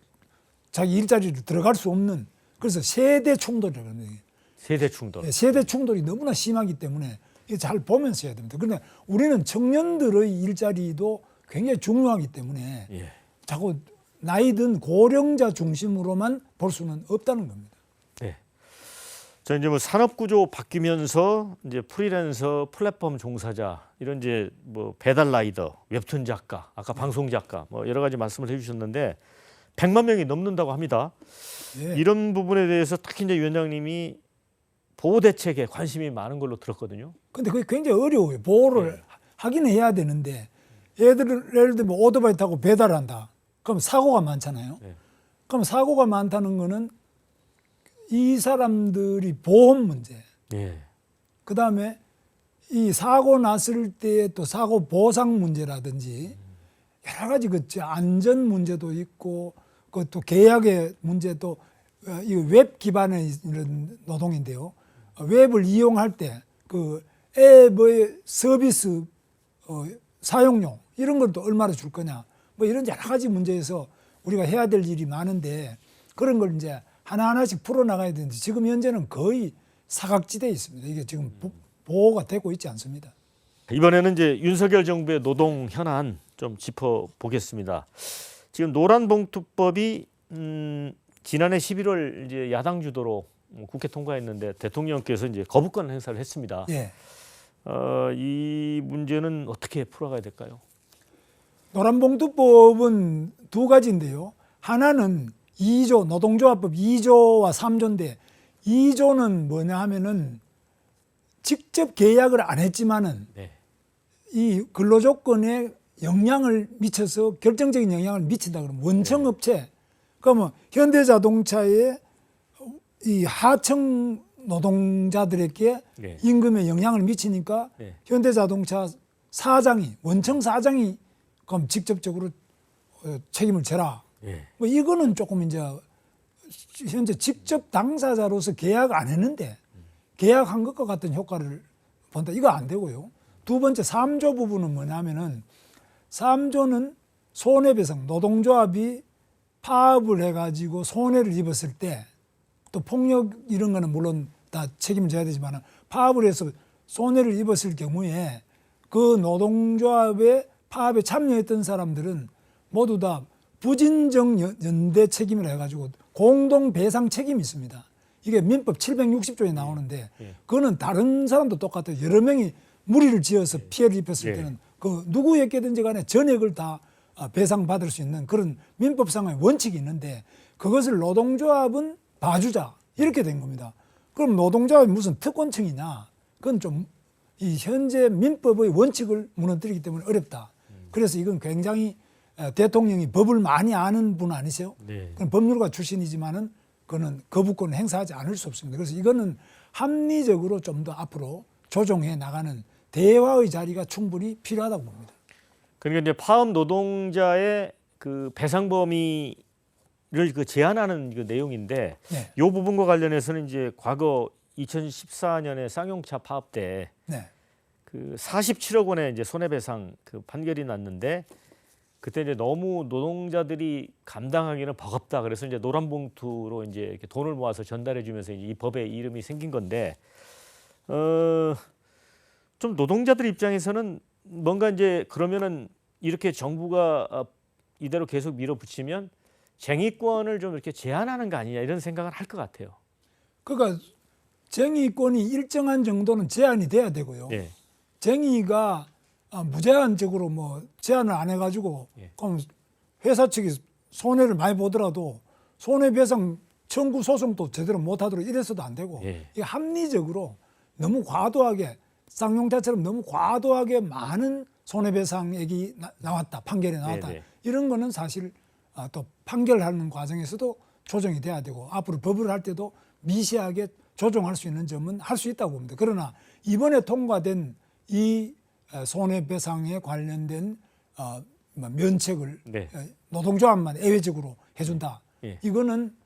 자기 일자리로 들어갈 수 없는 그래서 세대 충돌이라고 합니다. 세대 충돌. 세대 충돌이 너무나 심하기 때문에 이거 잘 보면서 해야 됩니다. 그런데 우리는 청년들의 일자리도 굉장히 중요하기 때문에 예. 자꾸 나이 든 고령자 중심으로만 볼 수는 없다는 겁니다. 네. 자, 이제 뭐 산업 구조 바뀌면서 이제 프리랜서, 플랫폼 종사자 이런 이제 뭐 배달 라이더, 웹툰 작가, 아까 방송 작가 뭐 여러 가지 말씀을 해주셨는데 100만 명이 넘는다고 합니다. 예. 이런 부분에 대해서 특히 이제 위원장님이 보호 대책에 관심이 많은 걸로 들었거든요. 근데 그게 굉장히 어려워요. 보호를 네. 하긴 해야 되는데 예를 들면 오토바이 타고 배달한다. 그럼 사고가 많잖아요. 네. 그럼 사고가 많다는 거는 이 사람들이 보험 문제, 예. 그다음에 이 사고 났을 때 또 사고 보상 문제라든지 여러 가지 그 안전 문제도 있고 그또 계약의 문제도 이 웹 기반의 이런 노동인데요. 웹을 이용할 때 그 앱의 서비스 사용료 이런 걸 또 얼마나 줄 거냐 뭐 이런 여러 가지 문제에서 우리가 해야 될 일이 많은데 그런 걸 이제 하나하나씩 풀어나가야 되는데 지금 현재는 거의 사각지대에 있습니다. 이게 지금 보호가 되고 있지 않습니다. 이번에는 이제 윤석열 정부의 노동 현안 좀 짚어보겠습니다. 지금 노란봉투법이 지난해 11월 이제 야당 주도로 국회 통과했는데 대통령께서 이제 거부권 행사를 했습니다. 예. 이 문제는 어떻게 풀어가야 될까요? 노란봉투법은 두 가지인데요. 하나는 2조 노동조합법 2조와 3조인데 2조는 뭐냐 하면은 직접 계약을 안 했지만은 네. 이 근로조건에 영향을 미쳐서 결정적인 영향을 미친다 그러면 원청업체 그러면 현대자동차의 이 하청 노동자들에게 네. 임금에 영향을 미치니까 네. 현대자동차 사장이 원청 사장이 그럼 직접적으로 책임을 져라. 예. 뭐 이거는 조금 이제 현재 직접 당사자로서 계약 안 했는데 계약한 것과 같은 효과를 본다. 이거 안 되고요. 두 번째 3조 부분은 뭐냐면은 3조는 손해배상 노동조합이 파업을 해가지고 손해를 입었을 때 또 폭력 이런 거는 물론 다 책임을 져야 되지만 파업을 해서 손해를 입었을 경우에 그 노동조합의 파업에 참여했던 사람들은 모두 다 부진정 연대 책임을 해가지고 공동 배상 책임이 있습니다. 이게 민법 760조에 나오는데 그거는 다른 사람도 똑같아요. 여러 명이 무리를 지어서 피해를 입혔을 때는 그 누구에게든지 간에 전액을 다 배상받을 수 있는 그런 민법상의 원칙이 있는데 그것을 노동조합은 봐주자 이렇게 된 겁니다. 그럼 노동조합이 무슨 특권층이냐? 그건 좀 이 현재 민법의 원칙을 무너뜨리기 때문에 어렵다. 그래서 이건 굉장히 대통령이 법을 많이 아는 분 아니세요? 네. 그건 법률가 출신이지만은 그거는 거부권을 행사하지 않을 수 없습니다. 그래서 이거는 합리적으로 좀 더 앞으로 조정해 나가는 대화의 자리가 충분히 필요하다고 봅니다. 그러니까 이제 파업 노동자의 그 배상 범위를 그 제한하는 그 내용인데 네. 이 부분과 관련해서는 이제 과거 2014년에 쌍용차 파업 때 네. 그 47억 원의 이제 손해배상 그 판결이 났는데 그때 이제 너무 노동자들이 감당하기는 버겁다. 그래서 이제 노란봉투로 이제 이렇게 돈을 모아서 전달해 주면서 이 법에 이름이 생긴 건데 좀 노동자들 입장에서는 뭔가 이제 그러면은 이렇게 정부가 이대로 계속 밀어붙이면 쟁의권을 좀 이렇게 제한하는 거 아니냐 이런 생각을 할 것 같아요. 그러니까 쟁의권이 일정한 정도는 제한이 돼야 되고요. 네. 쟁의가 무제한적으로 뭐 제한을 안 해가지고 예. 그럼 회사 측이 손해를 많이 보더라도 손해배상 청구 소송도 제대로 못하도록 이래서도 안 되고 예. 이게 합리적으로 너무 과도하게 쌍용차처럼 너무 과도하게 많은 손해배상액이 나왔다 판결이 나왔다 네네. 이런 거는 사실 또 판결하는 과정에서도 조정이 돼야 되고 앞으로 법을 할 때도 미세하게 조정할 수 있는 점은 할 수 있다고 봅니다. 그러나 이번에 통과된 이 손해배상에 관련된 면책을 네. 노동조합만 예외적으로 해준다. 예. 이거는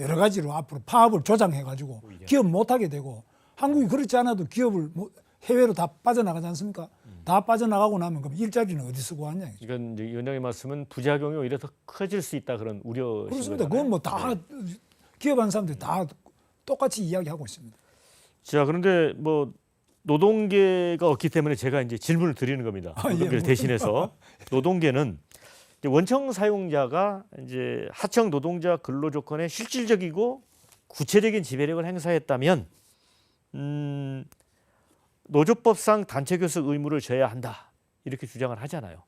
여러 가지로 앞으로 파업을 조장해가지고 기업 못하게 되고 한국이 그렇지 않아도 기업을 해외로 다 빠져나가지 않습니까? 다 빠져나가고 나면 그럼 일자리는 어디서 구하냐. 이건 이제 위원장의 말씀은 부작용이 오히려 더 커질 수 있다 그런 우려신 그렇습니다. 거잖아요. 그건 뭐 다 기업하는 사람들이 다 똑같이 이야기하고 있습니다. 자, 그런데 뭐 노동계가 없기 때문에 제가 이제 질문을 드리는 겁니다. 노동계를 예. 대신해서 노동계는 이제 원청 사용자가 이제 하청 노동자 근로 조건에 실질적이고 구체적인 지배력을 행사했다면 노조법상 단체 교섭 의무를 져야 한다 이렇게 주장을 하잖아요.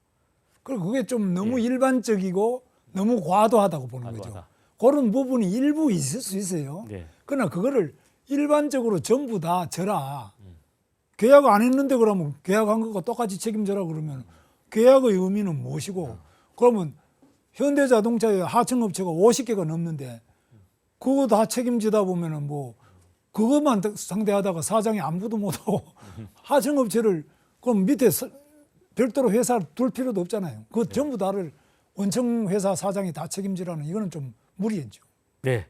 그리고 그게 좀 너무 일반적이고 너무 과도하다고 보는 과도하다. 거죠. 그런 부분이 일부 있을 수 있어요. 네. 그러나 그거를 일반적으로 전부 다 져라. 계약 안 했는데 그러면 계약한 것과 똑같이 책임져라 그러면 계약의 의미는 무엇이고 그러면 현대자동차의 하청업체가 50개가 넘는데 그거 다 책임지다 보면은 뭐 그것만 상대하다가 사장이 아무도 못하고 하청업체를 그럼 밑에 별도로 회사를 둘 필요도 없잖아요. 그거 전부 다를 원청 회사 사장이 다 책임지라는 이거는 좀 무리했죠. 네.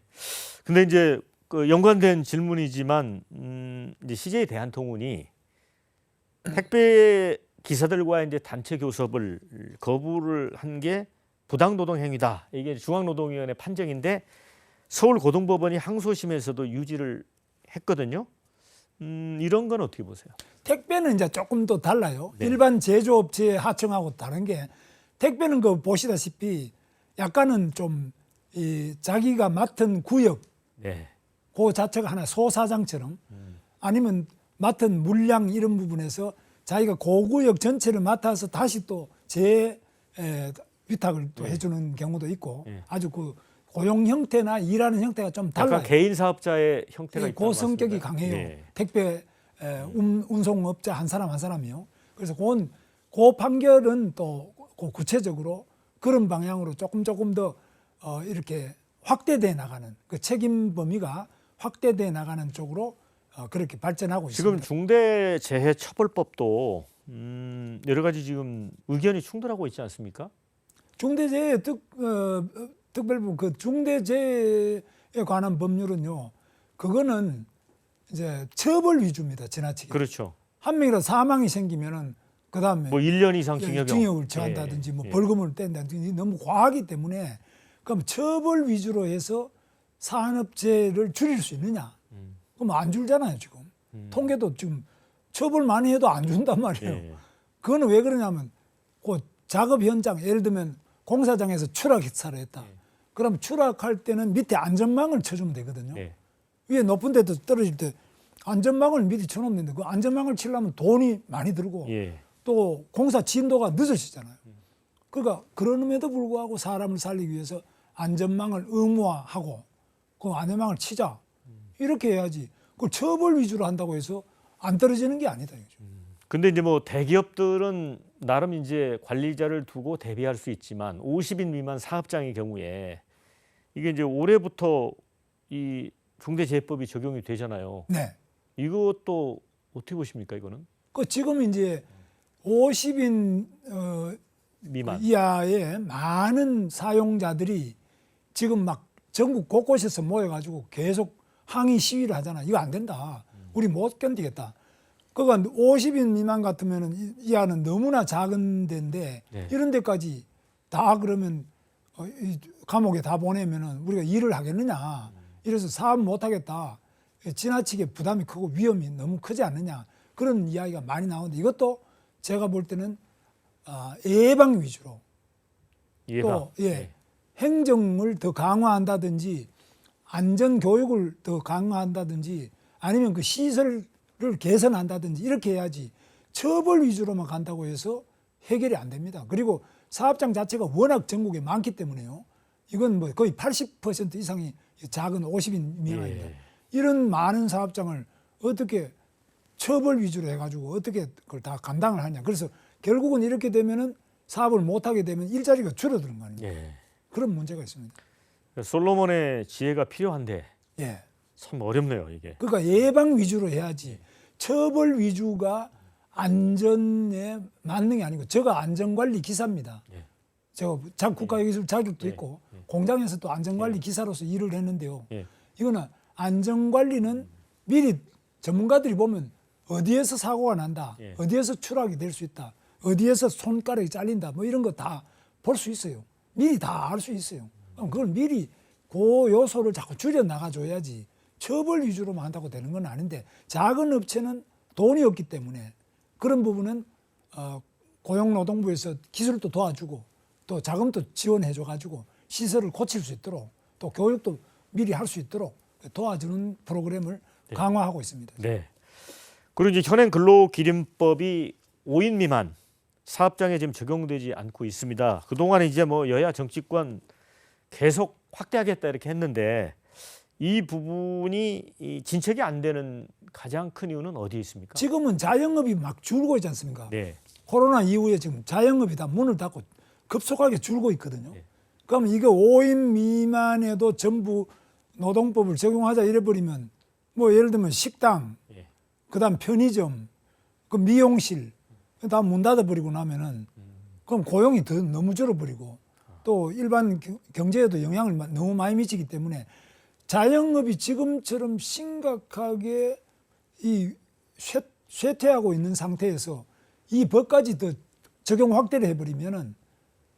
근데 이제 그 연관된 질문이지만 이제 CJ 대한통운이 택배 기사들과 이제 단체 교섭을 거부를 한 게 부당 노동 행위다. 이게 중앙노동위원회 판정인데 서울고등법원이 항소심에서도 유지를 했거든요. 이런 건 어떻게 보세요? 택배는 이제 조금 더 달라요. 네. 일반 제조업체 하청하고 다른 게 택배는 그 보시다시피 약간은 좀 이 자기가 맡은 구역 네. 그 자체가 하나 소사장처럼 아니면 맡은 물량 이런 부분에서 자기가 고구역 전체를 맡아서 다시 또 위탁을 또 해주는 경우도 있고 예. 아주 그 고용 형태나 일하는 형태가 좀 달라요. 약간 개인 사업자의 형태가 예, 있다고 그 성격이 말씀드려요. 강해요. 예. 택배 운송업자 한 사람 한 사람이요. 그래서 그 판결은 또 그 구체적으로 그런 방향으로 조금 더 이렇게 확대돼 나가는 그 책임 범위가 확대돼 나가는 쪽으로 그렇게 발전하고 지금 있습니다. 중대재해처벌법도 여러 가지 지금 의견이 충돌하고 있지 않습니까? 중대재해 특별법 그 중대재해에 관한 법률은요. 그거는 이제 처벌 위주입니다. 지나치게. 그렇죠. 한 명이라도 사망이 생기면은 그다음에 뭐 1년 이상 징역형. 징역을 처한다든지 뭐 벌금을 뗀다든지 너무 과하기 때문에 그럼 처벌 위주로 해서 산업재해를 줄일 수 있느냐? 그럼 안 줄잖아요 지금. 통계도 지금 처벌 많이 해도 안 준단 말이에요. 예. 그거는 왜 그러냐면 그 작업 현장 예를 들면 공사장에서 추락 사를 했다. 그럼 추락할 때는 밑에 안전망을 쳐주면 되거든요. 예. 위에 높은 데도 떨어질 때 안전망을 미리 쳐놓는데 그 안전망을 치려면 돈이 많이 들고 예. 또 공사 진도가 늦어지잖아요. 그러니까 그럼에도 불구하고 사람을 살리기 위해서 안전망을 의무화하고 그 안전망을 치자 이렇게 해야지. 그걸 처벌 위주로 한다고 해서 안 떨어지는 게 아니다. 근데 이제 뭐 대기업들은 나름 이제 관리자를 두고 대비할 수 있지만 50인 미만 사업장의 경우에 이게 이제 올해부터 이 중대재해법이 적용이 되잖아요. 네. 이것도 어떻게 보십니까 이거는? 그 지금 이제 50인 미만. 이하의 많은 사용자들이 지금 막 전국 곳곳에서 모여가지고 계속 항의 시위를 하잖아. 이거 안 된다. 우리 못 견디겠다. 그러니까 50인 미만 같으면 이하는 너무나 작은 데인데 네. 이런 데까지 다 그러면 이 감옥에 다 보내면은 우리가 일을 하겠느냐. 이래서 사업 못 하겠다. 지나치게 부담이 크고 위험이 너무 크지 않느냐. 그런 이야기가 많이 나오는데 이것도 제가 볼 때는 예방 위주로 예방. 또 행정을 더 강화한다든지 안전 교육을 더 강화한다든지 아니면 그 시설을 개선한다든지 이렇게 해야지 처벌 위주로만 간다고 해서 해결이 안 됩니다. 그리고 사업장 자체가 워낙 전국에 많기 때문에요. 이건 뭐 거의 80% 이상이 작은 50인 미만입니다. 예. 이런 많은 사업장을 어떻게 처벌 위주로 해가지고 어떻게 그걸 다 감당을 하냐. 그래서 결국은 이렇게 되면은 사업을 못하게 되면 일자리가 줄어드는 거 아닙니까? 예. 그런 문제가 있습니다. 솔로몬의 지혜가 필요한데 예. 참 어렵네요 이게. 그러니까 예방 위주로 해야지 처벌 위주가 안전에 맞는 게 아니고 제가 안전관리 기사입니다. 예. 제가 국가기술 자격도 예. 있고 공장에서 또 안전관리 기사로서 일을 했는데요. 예. 이거는 안전관리는 미리 전문가들이 보면 어디에서 사고가 난다, 예. 어디에서 추락이 될 수 있다, 어디에서 손가락이 잘린다, 뭐 이런 거 다 볼 수 있어요. 미리 다 알 수 있어요. 그럼 그걸 미리 그 요소를 자꾸 줄여 나가줘야지 처벌 위주로만 한다고 되는 건 아닌데 작은 업체는 돈이 없기 때문에 그런 부분은 고용노동부에서 기술도 도와주고 또 자금도 지원해줘가지고 시설을 고칠 수 있도록 또 교육도 미리 할 수 있도록 도와주는 프로그램을 강화하고 있습니다. 네. 그리고 이제 현행 근로기준법이 5인 미만 사업장에 지금 적용되지 않고 있습니다. 그동안에 이제 뭐 여야 정치권 계속 확대하겠다 이렇게 했는데 이 부분이 이 진척이 안 되는 가장 큰 이유는 어디에 있습니까? 지금은 자영업이 막 줄고 있지 않습니까? 네. 코로나 이후에 지금 자영업이 다 문을 닫고 급속하게 줄고 있거든요. 그러면 이거 5인 미만에도 전부 노동법을 적용하자 이래버리면 뭐 예를 들면 식당, 예. 그다음 편의점, 그 미용실 다 문 닫아버리고 나면은 그럼 고용이 더 너무 줄어버리고 또 일반 경제에도 영향을 너무 많이 미치기 때문에 자영업이 지금처럼 심각하게 이 쇠퇴하고 있는 상태에서 이 법까지 더 적용 확대를 해버리면은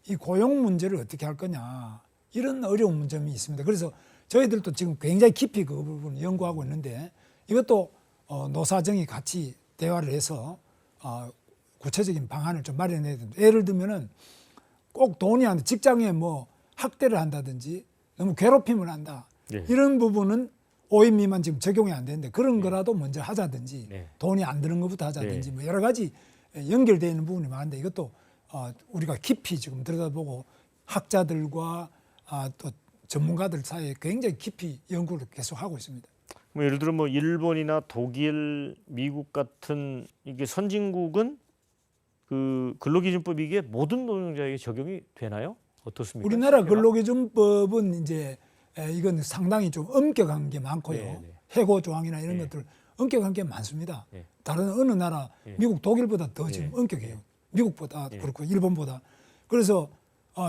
이 고용 문제를 어떻게 할 거냐 이런 어려운 점이 있습니다. 그래서 저희들도 지금 굉장히 깊이 그 부분을 연구하고 있는데 이것도 노사정이 같이 대화를 해서 구체적인 방안을 좀 마련해야 됩니다. 예를 들면은 꼭 돈이 안 돼. 직장에 뭐 학대를 한다든지 너무 괴롭힘을 한다. 네. 이런 부분은 5인 미만 지금 적용이 안 되는데 그런 거라도 먼저 하자든지 네. 돈이 안 드는 것부터 하자든지 네. 뭐 여러 가지 연결되어 있는 부분이 많은데 이것도 우리가 깊이 지금 들여다보고 학자들과 또 전문가들 사이에 굉장히 깊이 연구를 계속 하고 있습니다. 뭐 예를 들어 뭐 일본이나 독일, 미국 같은 이게 선진국은 그 근로기준법이 이게 모든 노동자에게 적용이 되나요? 어떻습니까? 우리나라 실제가? 근로기준법은 이제 이건 상당히 좀 엄격한 게 많고요. 네, 네. 해고 조항이나 이런 네. 것들 엄격한 게 많습니다. 네. 다른 어느 나라, 네. 미국, 독일보다 더 지금 네. 엄격해요. 미국보다 네. 그렇고 일본보다. 그래서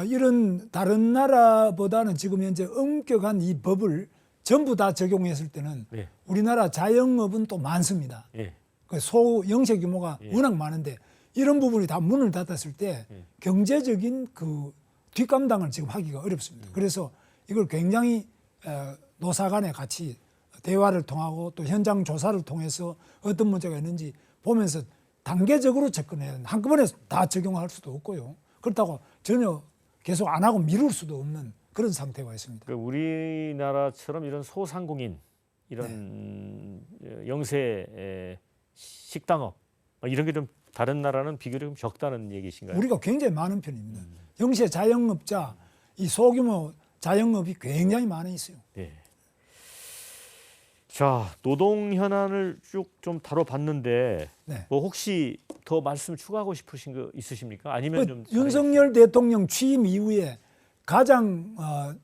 이런 다른 나라보다는 지금 현재 엄격한 이 법을 전부 다 적용했을 때는 네. 우리나라 자영업은 또 많습니다. 예. 그 영세 규모가 예. 워낙 많은데 이런 부분이 다 문을 닫았을 때 예. 경제적인 그 뒷감당을 지금 하기가 어렵습니다. 그래서 이걸 굉장히 노사 간에 같이 대화를 통하고 또 현장 조사를 통해서 어떤 문제가 있는지 보면서 단계적으로 접근해야 합니다. 한꺼번에 다 적용할 수도 없고요. 그렇다고 전혀 계속 안 하고 미룰 수도 없는 그런 상태가 있습니다. 그러니까 우리나라처럼 이런 소상공인 이런 영세 식당업 이런 게 좀 다른 나라는 비교적 좀 적다는 얘기신가요? 우리가 굉장히 많은 편입니다. 영세 자영업자, 이 소규모 자영업이 굉장히 많이 있어요. 네. 자, 노동 현안을 쭉 좀 다뤄봤는데 네. 뭐 혹시 더 말씀 추가하고 싶으신 거 있으십니까? 아니면 좀 윤석열 대통령 취임 이후에 가장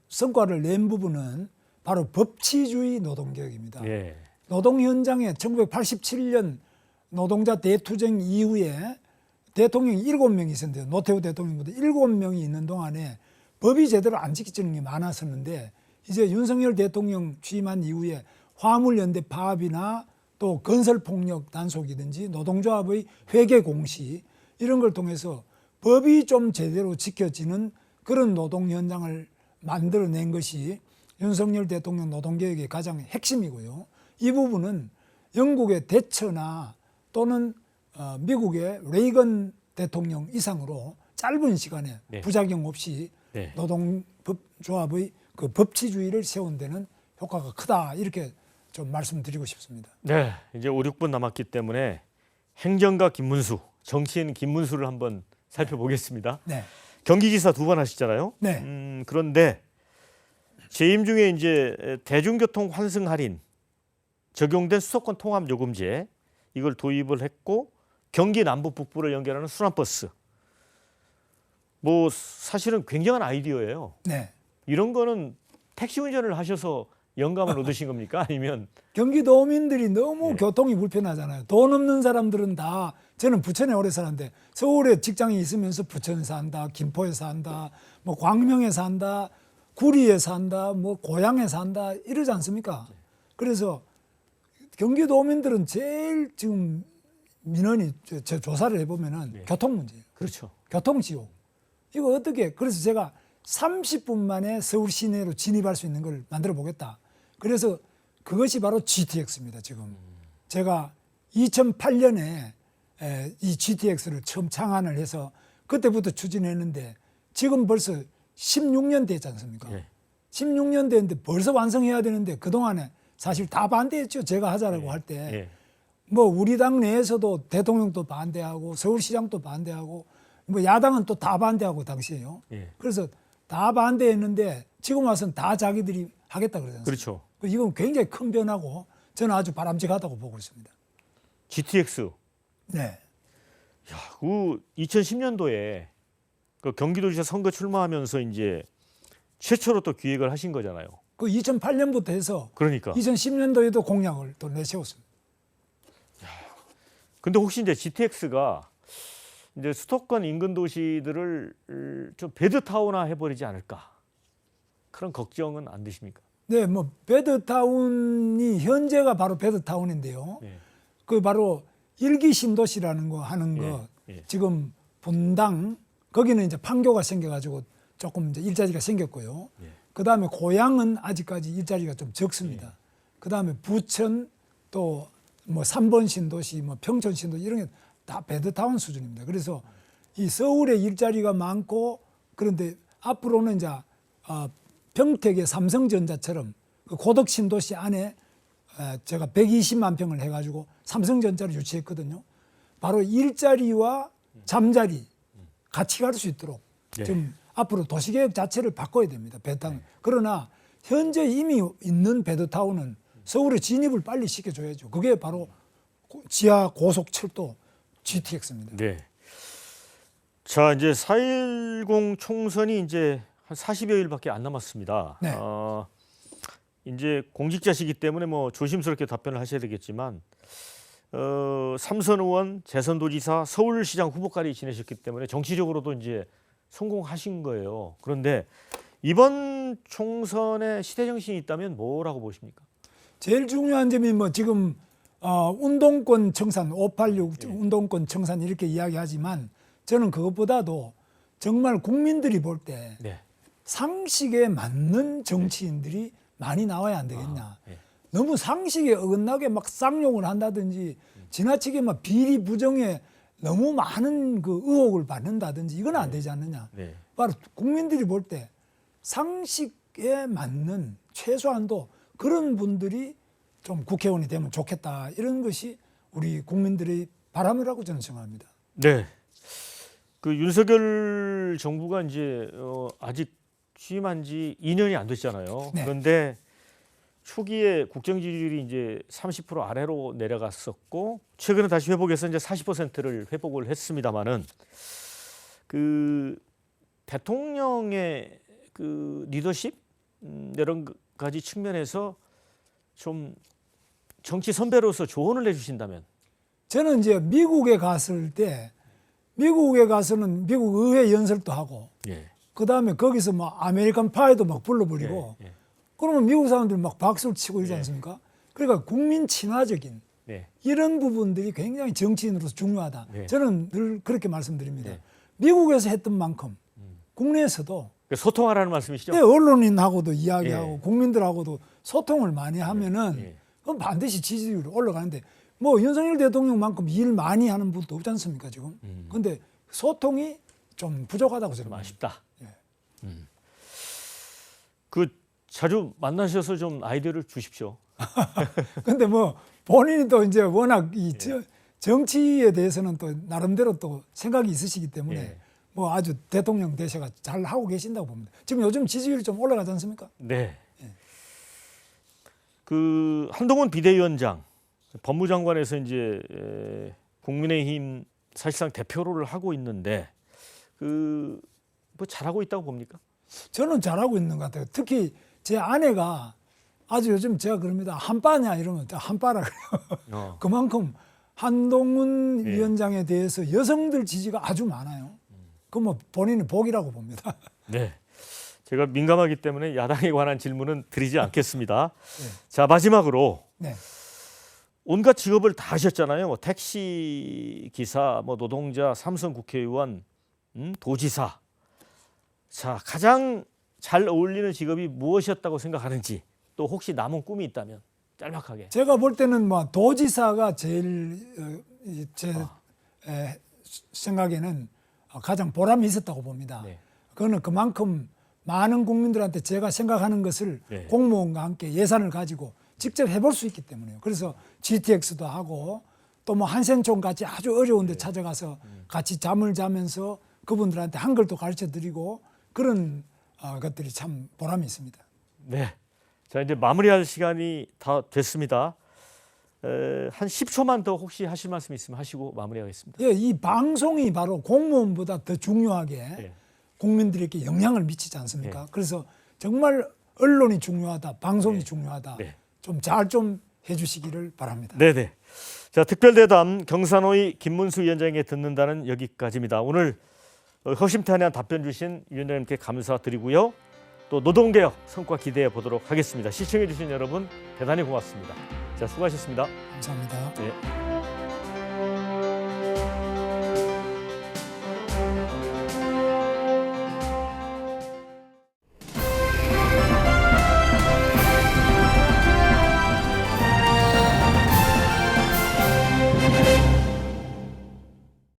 성과를 낸 부분은 바로 법치주의 노동개혁입니다. 예. 노동 현장에 1987년 노동자 대투쟁 이후에 대통령이 7명이 있었는데요. 노태우 대통령보다 7명이 있는 동안에 법이 제대로 안 지켜지는 게 많았었는데 이제 윤석열 대통령 취임한 이후에 화물연대 파업이나 또 건설폭력 단속이든지 노동조합의 회계 공시 이런 걸 통해서 법이 좀 제대로 지켜지는 그런 노동 현장을 만들어낸 것이 윤석열 대통령 노동개혁의 가장 핵심이고요. 이 부분은 영국의 대처나 또는 미국의 레이건 대통령 이상으로 짧은 시간에 네. 부작용 없이 네. 노동조합의 그 법치주의를 세운 데는 효과가 크다 이렇게 좀 말씀드리고 싶습니다. 네, 이제 5, 6분 남았기 때문에 행정가 김문수, 정치인 김문수를 한번 살펴보겠습니다. 네. 경기지사 2번 하시잖아요. 네. 그런데 재임 중에 이제 대중교통 환승 할인 적용된 수도권 통합 요금제 이걸 도입을 했고 경기 남부 북부를 연결하는 순환버스. 뭐 사실은 굉장한 아이디어예요. 네. 이런 거는 택시 운전을 하셔서 영감을 얻으신 겁니까? 아니면 경기도민들이 너무 예. 교통이 불편하잖아요. 돈 없는 사람들은 다 저는 부천에 오래 살았는데 서울에 직장이 있으면서 부천에 산다, 김포에 산다, 뭐 광명에 산다, 구리에 산다, 뭐 고향에 산다 이러지 않습니까? 그래서 경기도민들은 제일 지금 민원이 저 조사를 해보면은 네. 교통 문제예요. 그렇죠. 교통지옥. 이거 어떻게? 그래서 제가 30분 만에 서울 시내로 진입할 수 있는 걸 만들어 보겠다. 그래서 그것이 바로 GTX입니다. 지금 제가 2008년에 이 GTX를 처음 창안을 해서 그때부터 추진했는데 지금 벌써 16년 됐지 않습니까? 예. 16년 됐는데 벌써 완성해야 되는데 그동안에 사실 다 반대했죠. 제가 하자라고 할 때. 예. 뭐 우리 당 내에서도 대통령도 반대하고 서울시장도 반대하고 뭐 야당은 또 다 반대하고 당시에요. 예. 그래서 다 반대했는데 지금 와서는 다 자기들이 하겠다 그러잖아요. 그렇죠. 이건 굉장히 큰 변화고 저는 아주 바람직하다고 보고 있습니다. GTX. 네. 그 2010년도에 그 경기도지사 선거 출마하면서 이제 최초로 또 기획을 하신 거잖아요. 그 2008년부터 해서 그러니까. 2010년도에도 공약을 또 내세웠습니다. 근데 혹시 이제 GTX가 이제 수도권 인근 도시들을 좀 베드타운화 해버리지 않을까 그런 걱정은 안 드십니까? 네, 뭐 베드타운이 현재가 바로 베드타운인데요. 예. 그 바로 일기 신도시라는 거 하는 거 예, 예. 지금 분당 거기는 이제 판교가 생겨가지고 조금 이제 일자리가 생겼고요. 예. 그 다음에 고향은 아직까지 일자리가 좀 적습니다. 그 다음에 부천 또 뭐 3번 신도시, 뭐 평촌 신도시 이런 게 다 베드타운 수준입니다. 그래서 이 서울에 일자리가 많고 그런데 앞으로는 이제 평택의 삼성전자처럼 그 고덕 신도시 안에 제가 120만 평을 해가지고 삼성전자를 유치했거든요. 바로 일자리와 잠자리 같이 갈 수 있도록 네. 좀 앞으로 도시계획 자체를 바꿔야 됩니다. 배타운. 그러나 현재 이미 있는 배드타운은 서울에 진입을 빨리 시켜줘야죠. 그게 바로 지하 고속철도 GTX입니다. 네. 자, 이제 4.10 총선이 이제 한 40여일밖에 안 남았습니다. 네. 이제 공직자시기 때문에 뭐 조심스럽게 답변을 하셔야 되겠지만 삼선 의원, 재선도지사, 서울시장 후보까지 지내셨기 때문에 정치적으로도 이제 성공하신 거예요. 그런데 이번 총선에 시대 정신이 있다면 뭐라고 보십니까? 제일 중요한 점이 뭐 지금 운동권 청산, 586 운동권 청산 이렇게 이야기하지만 저는 그것보다도 정말 국민들이 볼 때 네. 상식에 맞는 정치인들이 많이 나와야 안 되겠냐. 네. 너무 상식에 어긋나게 막 쌍욕을 한다든지 지나치게 막 비리 부정에 너무 많은 그 의혹을 받는다든지 이건 안 되지 않느냐. 네. 바로 국민들이 볼 때 상식에 맞는 최소한도 그런 분들이 좀 국회의원이 되면 좋겠다. 이런 것이 우리 국민들의 바람이라고 저는 생각합니다. 네. 그 윤석열 정부가 이제 아직 취임한 지 2년이 안 됐잖아요. 네. 그런데 초기에 국정 지지율이 이제 30% 아래로 내려갔었고 최근에 다시 회복해서 이제 40%를 회복을 했습니다마는 그 대통령의 그 리더십 이런 가지 측면에서 좀 정치 선배로서 조언을 해주신다면. 저는 이제 미국에 갔을 때 미국에 가서는 미국 의회 연설도 하고 예. 그다음에 거기서 막 아메리칸 파이도 막 불러버리고 예. 그러면 미국 사람들이 막 박수를 치고 이러지 예. 않습니까? 그러니까 국민 친화적인 네. 이런 부분들이 굉장히 정치인으로서 중요하다. 네. 저는 늘 그렇게 말씀드립니다. 네. 미국에서 했던 만큼 국내에서도 그러니까 소통하라는 말씀이시죠? 네, 언론인하고도 이야기하고 예. 국민들하고도 소통을 많이 하면은 예. 그럼 반드시 지지율이 올라가는데 뭐 윤석열 대통령만큼 일 많이 하는 분도 없지 않습니까 지금? 근데 소통이 좀 부족하다고 좀 생각합니다. 아쉽다. 예. 그 자주 만나셔서 좀 아이디어를 주십시오. 근데 뭐 본인이 또 이제 워낙 이 예. 정치에 대해서는 또 나름대로 또 생각이 있으시기 때문에 예. 뭐 아주 대통령 되셔가 잘 하고 계신다고 봅니다. 지금 요즘 지지율이 좀 올라가지 않습니까? 네. 그 한동훈 비대위원장 법무장관에서 이제 국민의힘 사실상 대표를 하고 있는데 그 뭐 잘하고 있다고 봅니까? 저는 잘하고 있는 것 같아요. 특히 제 아내가 아주 요즘 제가 그럽니다. 한빠냐 이러면 한빠라 그래요. 그만큼 한동훈 예. 위원장에 대해서 여성들 지지가 아주 많아요. 그 뭐 본인은 복이라고 봅니다. 네. 제가 민감하기 때문에 야당에 관한 질문은 드리지 않겠습니다. 네. 자, 마지막으로 네. 온갖 직업을 다 하셨잖아요. 뭐 택시 기사, 뭐 노동자, 삼선 국회의원, 도지사. 자, 가장 잘 어울리는 직업이 무엇이었다고 생각하는지 또 혹시 남은 꿈이 있다면 짤막하게. 제가 볼 때는 뭐 도지사가 제일 제 생각에는 가장 보람이 있었다고 봅니다. 네. 그거는 그만큼 많은 국민들한테 제가 생각하는 것을 네. 공무원과 함께 예산을 가지고 직접 해볼 수 있기 때문에요. 그래서 GTX도 하고 또 뭐 한센총 같이 아주 어려운 데 찾아가서 같이 잠을 자면서 그분들한테 한글도 가르쳐드리고 그런 것들이 참 보람이 있습니다. 네. 자, 이제 마무리할 시간이 다 됐습니다. 한 10초만 더 혹시 하실 말씀 있으면 하시고 마무리하겠습니다. 예, 이 방송이 바로 공무원보다 더 중요하게 네. 국민들에게 영향을 미치지 않습니까? 네. 그래서 정말 언론이 중요하다, 방송이 네. 중요하다. 네. 좀 잘 좀 해주시기를 바랍니다. 네네. 자, 특별대담 경산호의 김문수 위원장에게 듣는다는 여기까지입니다. 오늘 허심탄회한 답변 주신 위원장님께 감사드리고요. 또 노동개혁 성과 기대해 보도록 하겠습니다. 시청해 주신 여러분 대단히 고맙습니다. 자, 수고하셨습니다. 감사합니다. 네.